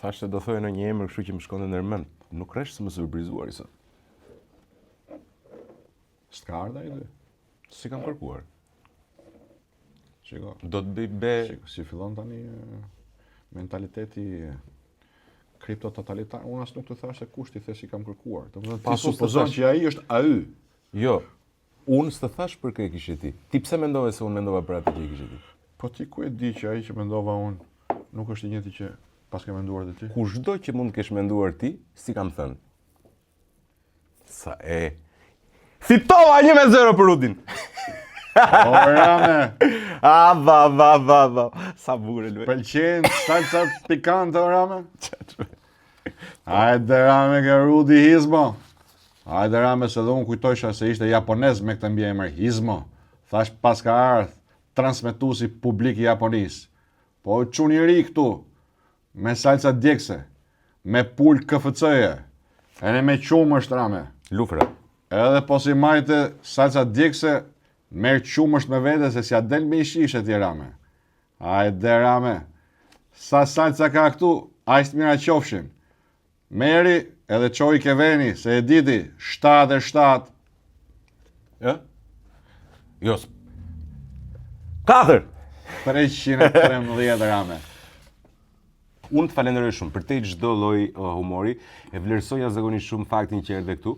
Thash se do thojë në një emër kështu që më shkonte ndërmend. Nuk rresh se më surprizuar i sot. S'ka ardha i dy. Si kam kërkuar. Shiko. Do të bëj be Shiko, si fillon tani mentaliteti kriptototalitar. Unë as nuk të thash se kushti the si kam kërkuar. Domethënë ti supozon që ai është ai. Jo. Unë s'të thash për kë e kishe ti. Ti pse mendove se unë mendova për atë që e kishe ti? Po ti ku e di që ai që mendova unë nuk është i njëjti që pas ke menduar dhe ti? Kushdo që mund të kesh menduar ti, si kam thënë. Sa e. Fitova 1-0 për Rudin. O, Rame! Va. Sa bukur luaj. Pëlqen salsa pikante, o Rame? Hajde, Rame, ke Rudi Hizmo. Hajde, Rame, se dhe unë kujtojsha se ishte japonez me këtë mbiemër Hizmo. Thash pas ka ardhë transmetuesi publik i Japonisë. Po çuni ri këtu, me salsa djegse, me pul KFC-je, edhe me qumë është Rame. Lufra. Edhe po si majte salsa djegse, merë qumë është me vete se si a del me i shishe ti Rame. Hajde Rame, sa salsa ka këtu, a ishtë mira qofshin. Meri edhe qoj ke veni, se e diti, 7-7. Ja? Jo. 4. 313 Rame. Unë të falenderoj shumë për te çdo lloj humori, e vlerësoj jashtëzakonisht shumë faktin që erdhe këtu.